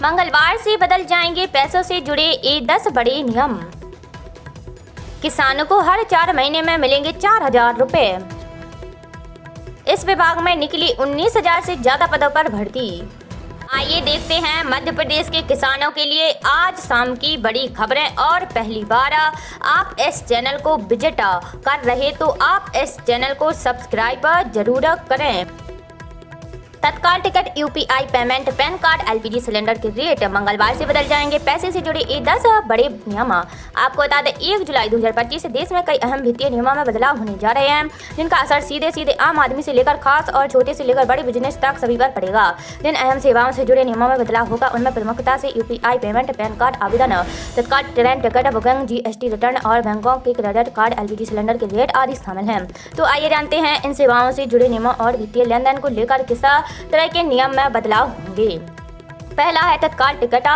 मंगलवार से बदल जाएंगे पैसों से जुड़े ये 10 बड़े नियम। किसानों को हर 4 महीने में मिलेंगे 4,000 रुपए। इस विभाग में निकली 19,000 से ज्यादा पदों पर भर्ती। आइए देखते हैं मध्य प्रदेश के किसानों के लिए आज शाम की बड़ी खबरें। और पहली बार आप इस चैनल को विजिट कर रहे तो आप इस चैनल को सब्सक्राइब जरूर करें। तत्काल ticket, UPI payment, pan card, LPG cylinder के रेट मंगलवार से बदल जाएंगे। पैसे से जुड़े ये 10 बड़े नियम। आपको बता दें 1 जुलाई 2025 से देश में कई अहम वित्तीय नियमों में बदलाव होने जा रहे हैं, जिनका असर सीधे आम आदमी से लेकर खास और छोटे से लेकर बड़े बिजनेस तक सभी पर पड़ेगा। जिन अहम सेवाओं से जुड़े नियमों में बदलाव होगा उनमें प्रमुखता से यूपीआई पेमेंट, पैन कार्ड आवेदन, तत्काल train ticket booking, GST return और बैंकों के क्रेडिट कार्ड, एलपीजी सिलेंडर के रेट आदि शामिल हैं। तो आइए जानते हैं इन सेवाओं से जुड़े नियमों और वित्तीय लेन देन को लेकर किस तरह के नियम में बदलाव होंगे। पहला है तत्काल टिकट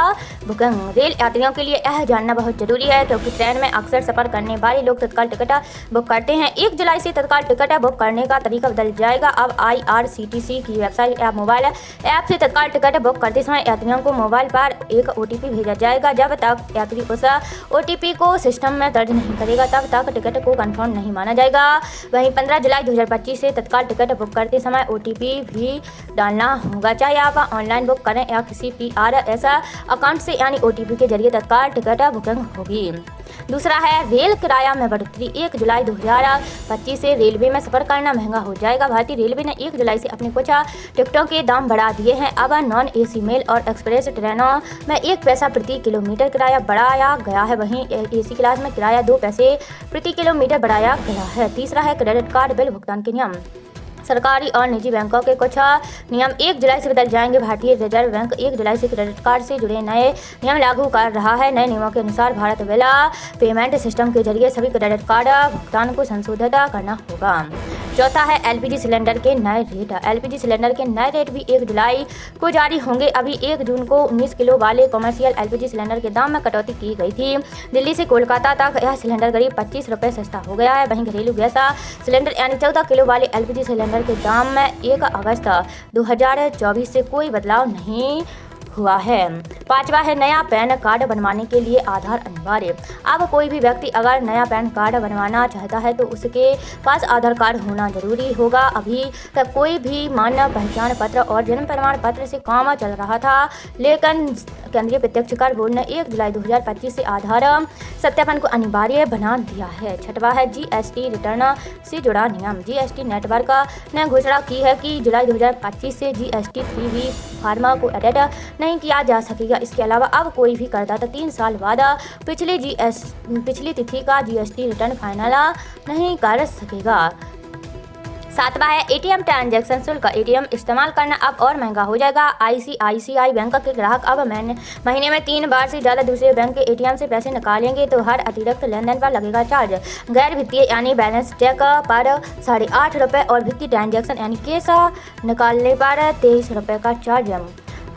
बुकिंग। रेल यात्रियों के लिए यह जानना बहुत जरूरी है क्योंकि ट्रेन में अक्सर सफर करने वाले लोग तत्काल टिकट बुक करते हैं। 1 जुलाई से तत्काल टिकट बुक करने का तरीका बदल जाएगा। अब IRCTC की वेबसाइट या मोबाइल ऐप से तत्काल टिकट बुक करते समय यात्रियों को मोबाइल पर एक OTP भेजा जाएगा। जब तक यात्री उस OTP को सिस्टम में दर्ज नहीं करेगा तब तक टिकट को कंफर्म नहीं माना जाएगा। वहीं 15 जुलाई 2025 से तत्काल टिकट बुक करते समय OTP भी डालना होगा, चाहे आप ऑनलाइन बुक करें या किसी PRS अकाउंट से, यानी OTP के जरिए तत्काल टिकट बुकिंग होगी। दूसरा है रेल किराया में बढ़ोतरी। 1 जुलाई 2025 से रेलवे में सफर करना महंगा हो जाएगा। भारतीय रेलवे ने 1 जुलाई से अपने कुछ टिकटों के दाम बढ़ा दिए हैं। अब नॉन AC मेल और एक्सप्रेस ट्रेनों में 1 पैसा प्रति किलोमीटर किराया बढ़ाया गया है। वहीं AC क्लास में किराया 2 पैसे प्रति किलोमीटर बढ़ाया गया है। तीसरा है क्रेडिट कार्ड बिल भुगतान के नियम। सरकारी और निजी बैंकों के कुछ नियम 1 जुलाई से बदल जाएंगे। भारतीय रिजर्व बैंक 1 जुलाई से क्रेडिट कार्ड से जुड़े नए नियम लागू कर रहा है। नए नियमों के अनुसार भारत बिल पेमेंट सिस्टम के जरिए सभी क्रेडिट कार्ड भुगतान को संशोधित करना होगा। चौथा है LPG सिलेंडर के नए रेट। LPG सिलेंडर के नए रेट भी 1 जुलाई को जारी होंगे। अभी 1 जून को 19 किलो वाले कॉमर्शियल LPG सिलेंडर के दाम में कटौती की गई थी। दिल्ली से कोलकाता तक यह सिलेंडर करीब 25 रुपये सस्ता हो गया है। वहीं घरेलू गैस सिलेंडर यानी 14 किलो वाले LPG सिलेंडर के दाम में 1 अगस्त 2024 से कोई बदलाव नहीं हुआ है। पांचवा है नया पैन कार्ड बनवाने के लिए आधार अनिवार्य। अब कोई भी व्यक्ति अगर नया पैन कार्ड बनवाना चाहता है तो उसके पास आधार कार्ड होना जरूरी होगा। अभी तक कोई भी मान्य पहचान पत्र और जन्म प्रमाण पत्र से काम चल रहा था, लेकिन केंद्रीय प्रत्यक्ष कर बोर्ड ने 1 जुलाई 2025 से आधार सत्यापन को अनिवार्य बना दिया है। छठवा है GST रिटर्न से जुड़ा नियम। GST नेटवर्क ने घोषणा की है कि जुलाई 2025 से GST 3B फार्मा को एडिट नहीं किया जा सकेगा। इसके अलावा अब कोई भी करदाता 3 साल बाद पिछली तिथि का GST रिटर्न फाइनल नहीं कर सकेगा। सातवां है ATM ट्रांजैक्शन शुल्क। ATM इस्तेमाल करना अब और महंगा हो जाएगा। ICICI बैंक के ग्राहक अब महीने में 3 बार से ज़्यादा दूसरे बैंक के ATM से पैसे निकालेंगे तो हर अतिरिक्त लेन देन पर लगेगा चार्ज। गैर वित्तीय यानी बैलेंस चेक पर 8.5 रुपये और वित्तीय ट्रांजैक्शन यानी केस निकालने पर 23 रुपये का चार्ज।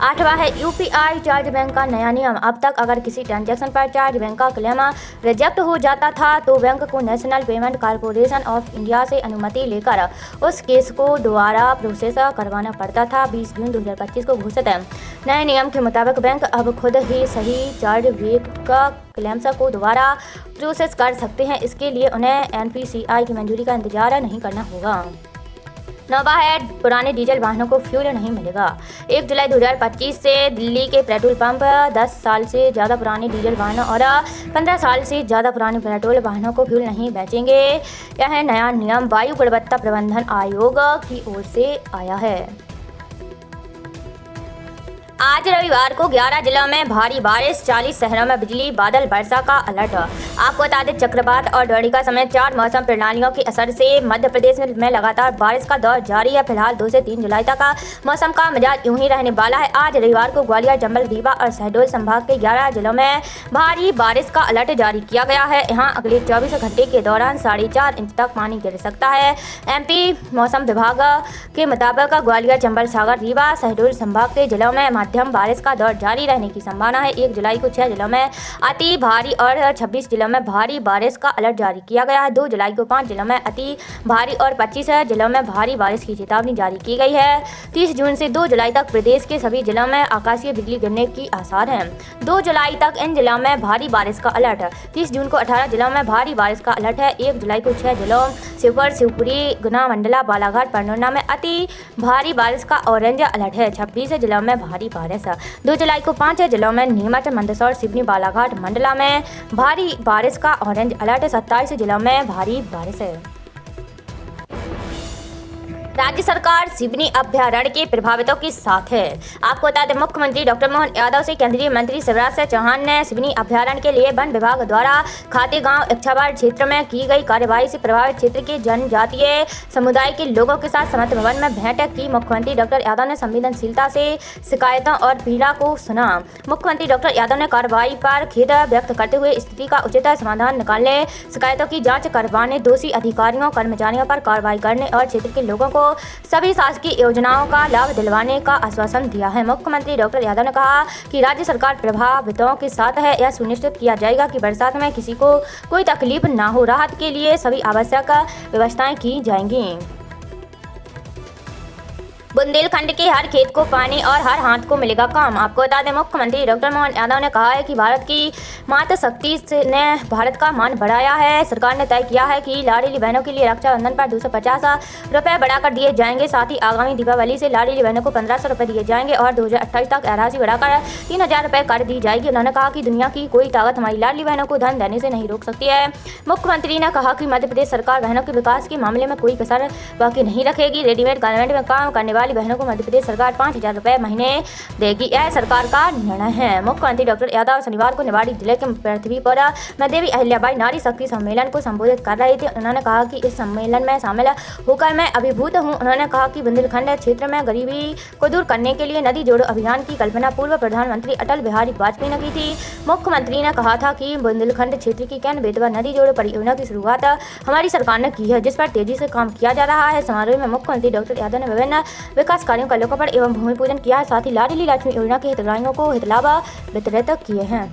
8वां है UPI चार्ज बैंक का नया नियम। अब तक अगर किसी ट्रांजैक्शन पर चार्ज बैंक का क्लेम रिजेक्ट हो जाता था तो बैंक को national payment corporation of India से अनुमति लेकर उस केस को दोबारा प्रोसेस करवाना पड़ता था। 20 जून 2025 को घोषित नए नियम के मुताबिक बैंक अब खुद ही सही चार्ज बैक का क्लेम्स को दोबारा प्रोसेस कर सकते हैं। इसके लिए उन्हें NPCI की मंजूरी का इंतजार नहीं करना होगा। 9वां है पुराने डीजल वाहनों को फ्यूल नहीं मिलेगा। 1 जुलाई 2025 से दिल्ली के पेट्रोल पंप 10 साल से ज़्यादा पुराने डीजल वाहनों और 15 साल से ज़्यादा पुराने पेट्रोल वाहनों को फ्यूल नहीं बेचेंगे। यह नया नियम वायु गुणवत्ता प्रबंधन आयोग की ओर से आया है। आज रविवार को 11 जिलों में भारी बारिश, 40 शहरों में बिजली बादल वर्षा का अलर्ट। आपको बता दें चक्रवात और द्रोणिका समेत 4 मौसम प्रणालियों के असर से मध्य प्रदेश में लगातार बारिश का दौर जारी है। फिलहाल 2 से 3 जुलाई तक मौसम का मिजाज यूं ही रहने वाला है। आज रविवार को ग्वालियर, चंबल, रीवा और शहडोल संभाग के 11 जिलों में भारी बारिश का अलर्ट जारी किया गया है। यहाँ अगले 24 घंटे के दौरान 4.5 इंच तक पानी गिर सकता है। MP मौसम विभाग के मुताबिक ग्वालियर, चंबल, सागर, रीवा, शहडोल संभाग के जिलों में मध्यम बारिश का दौर जारी रहने की संभावना है। 1 जुलाई को 6 जिलों में अति भारी और 26 जिलों में भारी बारिश का अलर्ट जारी किया गया है। 2 जुलाई को 5 जिलों में अति भारी और 25 जिलों में भारी बारिश की चेतावनी जारी की गई है। 30 जून से 2 जुलाई तक प्रदेश के सभी जिलों में आकाशीय बिजली गिरने की आसार हैं। 2 जुलाई तक इन जिलों में भारी बारिश का अलर्ट। 30 जून को 18 जिलों में भारी बारिश का अलर्ट है। 1 जुलाई को 6 जिलों शिवपुर, शिवपुरी, गुना, मंडला, बालाघाट, परनोना में अति भारी बारिश का ऑरेंज अलर्ट है। 26 जिलों में भारी बारिश। 2 जुलाई को 5 जिलों में नीमच, मंदसौर, सिवनी, बालाघाट, मंडला में भारी बारिश का ऑरेंज अलर्ट। 27 जिलों में भारी बारिश है। राज्य सरकार सिवनी अभ्यारण्य के प्रभावितों के साथ है। आपको बता दें, मुख्यमंत्री डॉक्टर मोहन यादव से केंद्रीय मंत्री शिवराज सिंह चौहान ने सिवनी अभ्यारण्य के लिए वन विभाग द्वारा खाते गांव इच्छावाड़ क्षेत्र में की गई कार्यवाही से प्रभावित क्षेत्र के जनजातीय समुदाय के लोगों के साथ समर्थ भवन में भेंट की। मुख्यमंत्री डॉक्टर यादव ने संवेदनशीलता से शिकायतों और पीड़ा को सुना। मुख्यमंत्री डॉक्टर यादव ने कार्रवाई पर खेद व्यक्त करते हुए स्थिति का उचित समाधान निकालने, शिकायतों की जाँच करवाने, दोषी अधिकारियों कर्मचारियों पर कार्रवाई करने और क्षेत्र के लोगों को सभी शासकीय योजनाओं का लाभ दिलवाने का आश्वासन दिया है। मुख्यमंत्री डॉक्टर यादव ने कहा कि राज्य सरकार प्रभावितों के साथ है। यह सुनिश्चित किया जाएगा कि बरसात में किसी को कोई तकलीफ न हो। राहत के लिए सभी आवश्यक व्यवस्थाएं की जाएंगी। बुंदेलखंड के हर खेत को पानी और हर हाथ को मिलेगा काम। आपको बता दें, मुख्यमंत्री डॉक्टर मोहन यादव ने कहा है कि भारत की मातृ शक्ति ने भारत का मान बढ़ाया है। सरकार ने तय किया है कि लाडली बहनों के लिए रक्षाबंधन पर 250 रुपये बढ़ाकर दिए जाएंगे। साथ ही आगामी दीपावली से लाडली बहनों को 1500 रुपये दिए जाएंगे और 2028 तक राशि बढ़ाकर 3000 रुपये कर दी जाएगी। उन्होंने कहा कि दुनिया की कोई ताकत हमारी लाडली बहनों को धन देने से नहीं रोक सकती है। मुख्यमंत्री ने कहा कि मध्य प्रदेश सरकार बहनों के विकास के मामले में कोई कसर बाकी नहीं रखेगी। रेडीमेड गारमेंट में काम करने वाली बहनों को मध्य प्रदेश सरकार 5000 रुपये महीने देगी। यह सरकार का निर्णय है। मुख्यमंत्री डॉक्टर यादव शनिवार को निवाड़ी जिले के पृथ्वीपुर में देवी अहिल्याबाई नारी शक्ति सम्मेलन को संबोधित कर रहे थे। उन्होंने कहा कि इस सम्मेलन में शामिल होकर मैं अभिभूत हूं। उन्होंने कहा कि बुंदेलखंड क्षेत्र में गरीबी को दूर करने के लिए नदी जोड़ो अभियान की कल्पना पूर्व प्रधानमंत्री अटल बिहारी वाजपेयी ने की थी। मुख्यमंत्री ने कहा था कि बुंदेलखंड क्षेत्र की कैन बेतवा नदी जोड़ो परियोजना की शुरुआत हमारी सरकार ने की है, जिस पर तेजी से काम किया जा रहा है। समारोह में मुख्यमंत्री डॉक्टर यादव ने विभिन्न विकास कार्यों का लोकार्पण एवं भूमि पूजन किया है। साथ ही लाडली लक्ष्मी योजना के हितग्राहियों को हितलाभ वितरित किए हैं।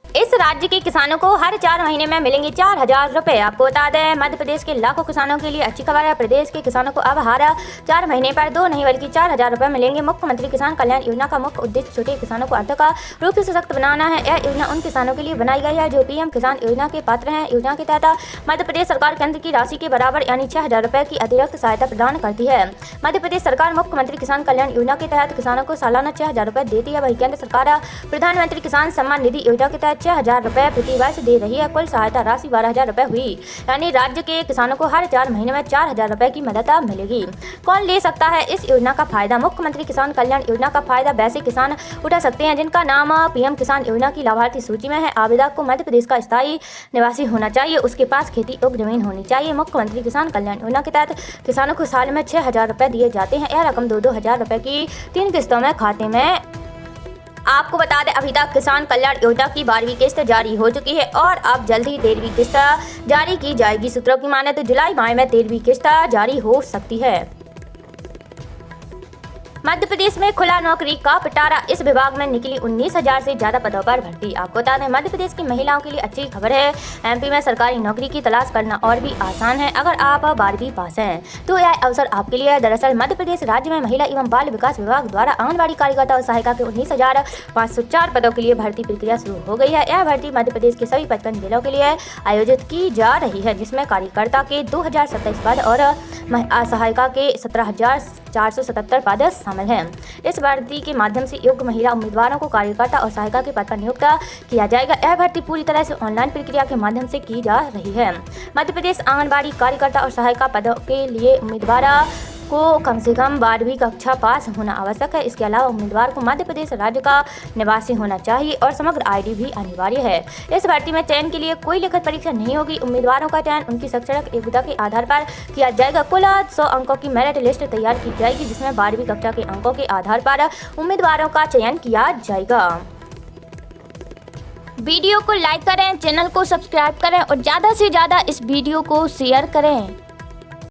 इस राज्य के किसानों को हर 4 महीने में मिलेंगे 4000 रुपये। आपको बता दें, मध्य प्रदेश के लाखों किसानों के लिए अच्छी खबर है। प्रदेश के किसानों को अब हर 4 महीने पर 2 नहीं बल्कि 4000 रुपये मिलेंगे। मुख्यमंत्री किसान कल्याण योजना का मुख्य उद्देश्य छोटे किसानों को आर्थिक रूप से सशक्त बनाना है। यह योजना उन किसानों के लिए बनाई गई है जो पीएम किसान योजना के पात्र हैं। योजना के तहत मध्य प्रदेश सरकार केंद्र की राशि के बराबर यानी 6000 रुपये की अतिरिक्त सहायता प्रदान करती है। मध्य प्रदेश सरकार मुख्यमंत्री किसान कल्याण योजना के तहत किसानों को सालाना 6000 रुपये देती है। वही केंद्र सरकार प्रधानमंत्री किसान सम्मान निधि योजना के तहत 6000 रुपये वर्ष दे रही है। कुल सहायता राशि 12000 रुपये हुई, यानी राज्य के किसानों को हर 4 महीने में 4000 रुपये की मदद मिलेगी। कौन ले सकता है इस योजना का फायदा? मुख्यमंत्री किसान कल्याण योजना का फायदा वैसे किसान उठा सकते हैं जिनका नाम पीएम किसान योजना की लाभार्थी सूची में है। आवेदक को मध्य प्रदेश का स्थायी निवासी होना चाहिए, उसके पास खेती योग्य जमीन होनी चाहिए। मुख्यमंत्री किसान कल्याण योजना के तहत किसानों को साल में 6000 रुपये दिए जाते हैं। यह रकम 2-2000 रुपये की 3 किस्तों में खाते में। आपको बता दें, अभी तक किसान कल्याण योजना की 12वीं किस्त जारी हो चुकी है और अब जल्द ही 13वीं किस्त जारी की जाएगी। सूत्रों की माने तो जुलाई माह में 13वीं किस्त जारी हो सकती है। मध्य प्रदेश में खुला नौकरी का पिटारा। इस विभाग में निकली 19000 से ज्यादा पदों पर भर्ती। आपको बता दें, मध्य प्रदेश की महिलाओं के लिए अच्छी खबर है। एमपी में सरकारी नौकरी की तलाश करना और भी आसान है अगर आप 12वीं पास हैं तो यह अवसर आपके लिए है। दरअसल मध्य प्रदेश राज्य में महिला एवं बाल विकास विभाग द्वारा आंगनबाड़ी कार्यकर्ता और सहायिका के 19504 पदों के लिए भर्ती प्रक्रिया शुरू हो गई है। यह भर्ती मध्य प्रदेश के सभी 55 जिलों के लिए आयोजित की जा रही है, जिसमें कार्यकर्ता के 2027 पद और सहायिका के 17477 पद शामिल हैं। इस भर्ती के माध्यम से योग्य महिला उम्मीदवारों को कार्यकर्ता और सहायिका के पद पर नियुक्त किया जाएगा। यह भर्ती पूरी तरह से ऑनलाइन प्रक्रिया के माध्यम से की जा रही है। मध्य प्रदेश आंगनबाड़ी कार्यकर्ता और सहायिका पदों के लिए उम्मीदवार को कम से कम 12वीं कक्षा पास होना आवश्यक है। इसके अलावा उम्मीदवार को मध्य प्रदेश राज्य का निवासी होना चाहिए और समग्र आईडी भी अनिवार्य है। इस भर्ती में चयन के लिए कोई लिखित परीक्षा नहीं होगी। उम्मीदवारों का चयन उनकी शैक्षणिक योग्यता के आधार पर किया जाएगा। कुल 100 अंकों की मेरिट लिस्ट तैयार की जाएगी, जिसमें 12वीं कक्षा के अंकों के आधार पर उम्मीदवारों का चयन किया जाएगा। वीडियो को लाइक करें, चैनल को सब्सक्राइब करें और ज़्यादा से ज़्यादा इस वीडियो को शेयर करें।